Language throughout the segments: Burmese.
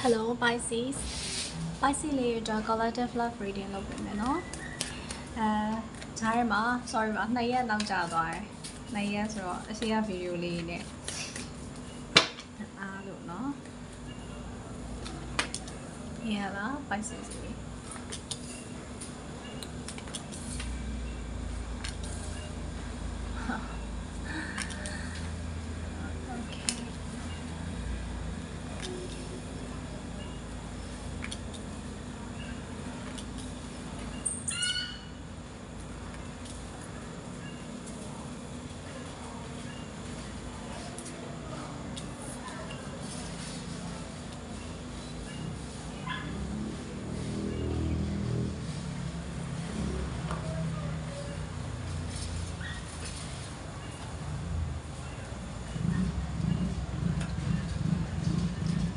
Hello Pisces. Pisces လေးအတွက် collective love reading လုပ်ပေးမယ်နော်။ဂျားရမှာ sorry ပါ2ရက်နောက်ကြာသွားတယ်။2ရက်ဆိုတော့အရှိရဗီဒီယိုလေးနဲ့အားလို့နော်။ရလား Pisces လေး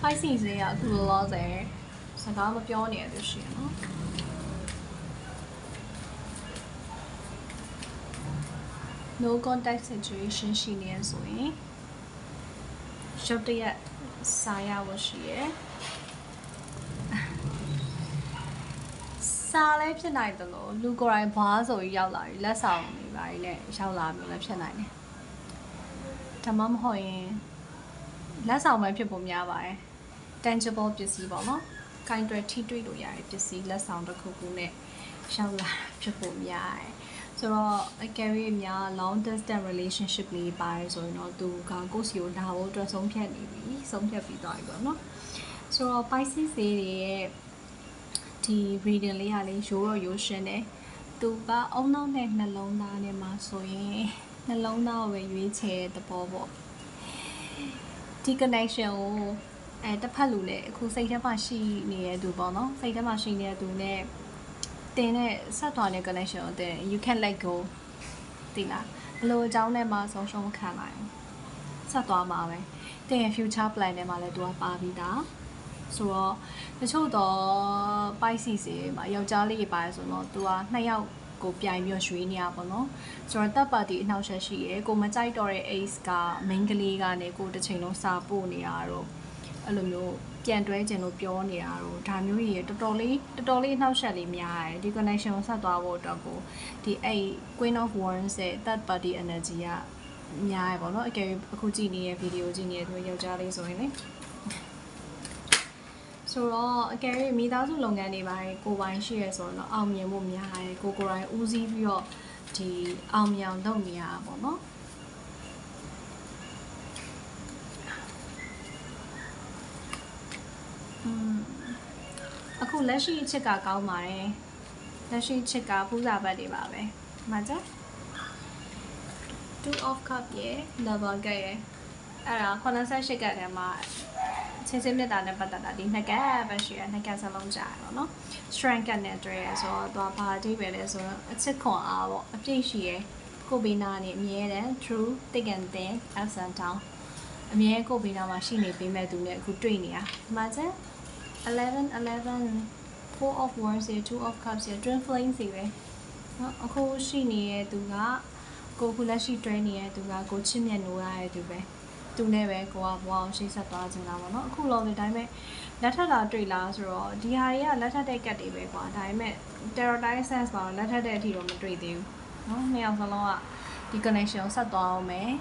Pisces လေးကအခုလောဆယ်စကားမပြောနေရလို့ရှိရင်နော် No contact situation ရှိနေဆိုရင်ရုပ်တရက်စာရဖို့ရှိရယ်စာလည်းဖြစ်နိုင်တယ်လို့လူကိုယ်တိုင်ဘာဆိုပြီးရောက်လာပြီလက်ဆောင်နေပါလေနဲ့ရောက်လာမျိုးလည်းဖြစ်နိုင်တယ်ဒါမှမဟုတ်ရင်လက်ဆောင်ပဲဖြစ်ဖို့များပါတယ် tangible ပစ္စည်းပေါ့နော်။ကိုင်တွယ်ထိတွေ့လို့ရတဲ့ပစ္စည်းလက်ဆောင်တစ်ခုခုနဲ့ရောက်လာဖြစ်ဖို့များတယ်။ဆိုတော့ carry များ long distance relationship လေးပါတယ်ဆိုရင်တော့သူကကိုယ့်စီကိုလာဖို့အတွက်ဆုံးဖြတ်နေပြီ။ဆုံးဖြတ်ပြီးသွားပြီပေါ့နော်။ဆိုတော့ Pisces တွေရဲ့ဒီ reading လေးကလေရိုးတော့ရိုးရှင်းတယ်။သူကအုံနောက်နဲ့နှလုံးသားနဲ့မှာဆိုရင်နှလုံးသားကိုပဲရွေးချယ်တဲ့သဘောပေါ့။ဒီ connection ကိုတစ်ဖက်လူလည်းအခုစိတ်ထဲမှာရှိနေတဲ့သူပေါ့နော်စိတ်ထဲမှာရှိနေတဲ့သူနဲ့တင်တဲ့ဆက်သွားတဲ့ connection ကိုတင် you can let go ဒီလားဘလို့အကြောင်းနဲ့မှဆုံးရှုံးမခံနိုင်ဘူးဆက်သွားမှာပဲတင်ရဲ့ future plan ထဲမှာလည်းသူကပါပြီးသားဆိုတော့တချို့တော့ Pisces တွေမှာယောက်ျားလေးတွေပါတယ်ဆိုတော့သူကနှစ်ယောက်ကိုပြိုင်ပြီးရွှေ့နေရပါတော့ဆိုတော့တပ်ပါတီအနှောက်အယှက်ရှိရယ်ကိုမကြိုက်တော့တဲ့ ace က main ကလေးကနေကိုတစ်ချိန်လုံးစာပို့နေရတော့အဲ့လိုမျိုးပြန်တွဲကျင်လို့ပြောနေတာတော့ဒါမျိုးကြီးတော်တော်လေးအနှောက်အယှက်လေးများတယ်ဒီ connection ကိုဆက်သွားဖို့အတွက်ကိုဒီအဲ့ Queen of Wands ရဲ့ third party energy ကများရယ်ပေါ့နော်အကယ်၍အခုကြည့်နေတဲ့ video ကြည့်နေတဲ့သူယောက်ျားလေးဆိုရင်လေဆိုတော့အကယ်၍မိသားစုလုပ်ငန်းတွေပိုင်းကိုယ်ပိုင်ရှိရဆိုတော့အောင်မြင်ဖို့များတယ်ကိုယ်တိုင်ဦးစီးပြီးတော့ဒီအောင်မြင်အောင်လုပ်နေရတာပေါ့နော်အခုလက်ရှိအချက်ကကောင်းပါတယ်လက်ရှိအချက်ကပူဇာဘတ်တွေပါပဲမှန်ကြ2 of cup ရဲ့ lover ကရဲ့အဲ့ဒါ88ကတ်ထဲမှာချင်းမြတ်တာနဲ့ပတ်သက်တာဒီနှစ်ကတ်ပဲရှိရနှစ်ကတ်စလုံးကြာတော့เนาะ strength ကတ်နဲ့တွေ့ရဆိုတော့ဘာအဓိပ္ပာယ်လဲဆိုတော့အချစ်ခွန်အားပေါ့အပြည့်ရှိရကိုဘေးနာနေအမြဲတမ်း true thick and thin ups and down အမြဲကိုဘေးနာမှာရှိနေပေးမဲ့သူနဲ့အခုတွေ့နေရမှန်ကြ11 4 of wands 2 of cups twin flames တွေပဲเนาะအခုရှိနေတဲ့သူကကိုခုလက်ရှိတွဲနေတဲ့သူကကိုချစ်မြတ်နိုးရတဲ့သူပဲသူနဲ့ပဲကိုကဘဝအောင်ရှိဆက်သွားခြင်းလားပေါ့နော်အခုလောဒီတိုင်းပဲလက်ထပ်တာတွေ့လားဆိုတော့ဒီဟာတွေကလက်ထပ်တဲ့ကတ်တွေပဲကွာဒါပေမဲ့ terrorize sense မှာလက်ထပ်တဲ့အထိတော့မတွေ့သေးဘူးเนาะနှစ်ယောက်စလုံးကဒီ connection ကိုဆက်သွားအောင်မယ်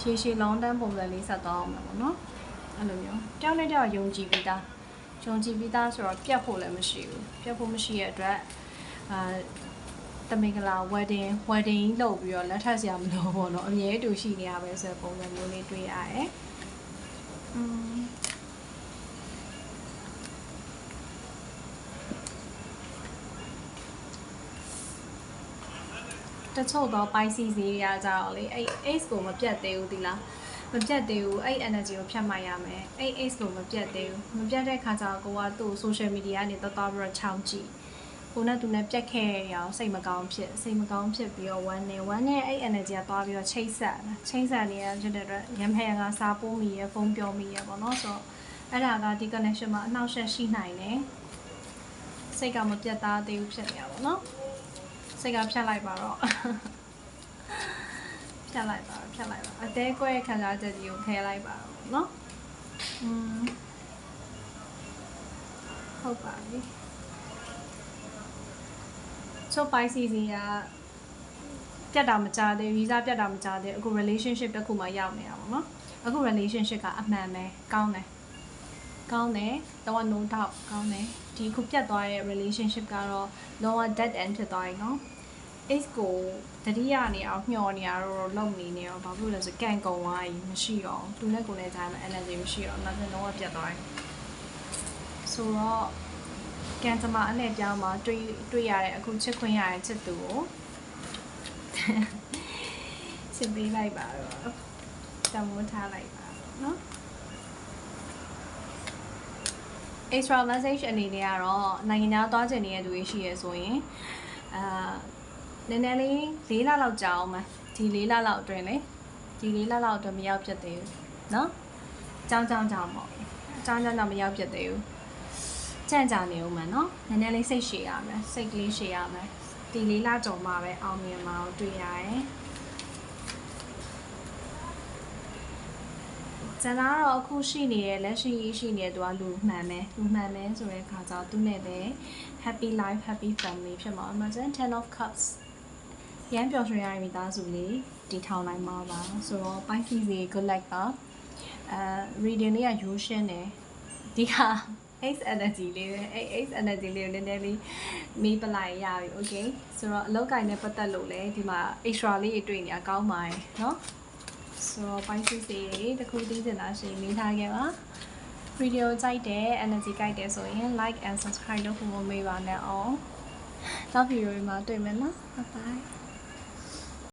ရှည် long term ပုံစံလေးဆက်သွားအောင်မယ်ပေါ့နော်အဲ့လိုမျိုးတောင်းလိုက်တော့ယုံကြည်ပြီးသားဆိုတော့ပြတ်ဖို့လည်းမရှိဘူးပြတ်ဖို့မရှိတဲ့အတွက်တမင်္ဂလာ wedding လုပ်ပြီးတော့လက်ထပ်စရာမလိုဘူးเนาะအမြဲတူရှိနေရပဲဆိုတဲ့ပုံစံမျိုးလေးတွေ့ရတယ်တချို့တော့ Pisces တွေရကြတော့လေအဲ့ ace ကိုမပြတ်သေးဘူးဒီလားမပြတ်သေးဘူးအဲ့ energy ကိုဖြတ်မှတ်ရမယ်အဲ့ ace ကိုမပြတ်သေးဘူးမပြတ်တဲ့ခါကျတော့ကိုကသူ့ social media ကနေတော်တော်ပြီးတော့ချောင်းကြည့်ကိုနဲ့သူနဲ့ပြတ်ခဲ့ရအောင်စိတ်မကောင်းဖြစ်ပြီးတော့ဝမ်းနဲ့အဲ့ energy ကသွားပြီးတော့ချိတ်ဆက်နေရဖြစ်တဲ့အတွက်ရမ်းဖက်ရကစားပိုးမိရဖုန်းပြောမိရပေါ့နော်ဆိုတော့အဲ့ဒါကဒီ connection မှာအနှောက်အယှက်ရှိနိုင်တယ်စိတ်ကမပြတ်သားသေးဘူးဖြစ်နေရပါတော့စိတ်ကဖြတ်လိုက်ပါတော့ဖြတ်လိုက်ပါအသေးကွဲခံစားချက်ကြီးကိုဖယ်လိုက်ပါတော့เนาะ ဟုတ်ပါပြီချို့ Pisces စီကပြတ်တာမကြသေးဗီဇပြတ်တာမကြသေးအခု relationship တစ်ခုမှရောက်နေတာပေါ့နော်အခု relationship ကအမှန်ပဲကောင်းတယ်တော့ no doubt ကောင်းတယ်ဒီခုပြတ်သွားတဲ့ relationship ကတော့လုံးဝ dead end ဖြစ်သွားပြီနော် X ကိုတတိယနေအောင်မျှော်နေရတော့လုံနေနေရောဘာဖြစ်လို့လဲဆိုကန်ကုံသွားပြီမရှိတော့သူနဲ့ကိုယ်နဲ့ကြားမှာ energy မရှိတော့နောက်ဆုံးလုံးဝပြတ်သွားပြီဆိုတော့ကန်သမားအနေပြောင်းမှာတွေ့ရတဲ့အခုချစ်ခွင့်ရတဲ့ချစ်သူကိုချစ်ပေးလိုက်ပါတော့တမိုးထားလိုက်ပါနော် extra message အနေနဲ့ကတော့နိုင်ငံခြားသွားချင်နေတဲ့သူတွေရှိရဆိုရင်နည်းနည်းလေး4လလောက်ကြာအောင်မယ်ဒီ4လလောက်အတွင်းလေဒီ4လလောက်အတွင်းမရောက်ဖြစ်သေးဘူးเนาะကြောင်းပေါ့ကြောင်းမရောက်ဖြစ်သေးဘူးကြံ့ကြာနေဦးမယ်เนาะနည်းနည်းလေးစိတ်ရှည်ရမယ်စိတ်ကလေးရှည်ရမယ်ဒီ4လကြုံမှာပဲအောင်မြင်မှာတွေ့ရတယ်ကျန်တော့အခုရှိနေတဲ့လက်ရှိရှိနေသူကလူမှန်မယ်ဆိုတဲ့အခါကျတော့သူနဲ့ပဲ happy life happy family ဖြစ်မှာမှာကျန် 10 of cups ရမ်းပျော်ရွှင်ရတဲ့မိသားစုလေးတည်ထောင်နိုင်မှာပါဆိုတော့ Pisces စီ good luck ပါreading လေးကရိုးရှင်းတယ်ဒီက X energy လေးပဲX energy လေးကိုနည်းနည်းလေးမေးပလိုက်ရပြီ okay ဆိုတော့အလောက်ကင်နဲ့ပတ်သက်လို့လည်းဒီမှာ extra လေးတွေ့နေအကောင်းပါတယ်เนาะဆိုတော့ Pisces စီတခုသိချင်တာရှိမေးထားခဲ့ပါ video ကြိုက်တယ် energy ကြိုက်တယ်ဆိုရင် like and subscribe လုပ်ဖို့မမေ့ပါနဲ့အောင်နောက် video မှာတွေ့မယ်နော် bye bye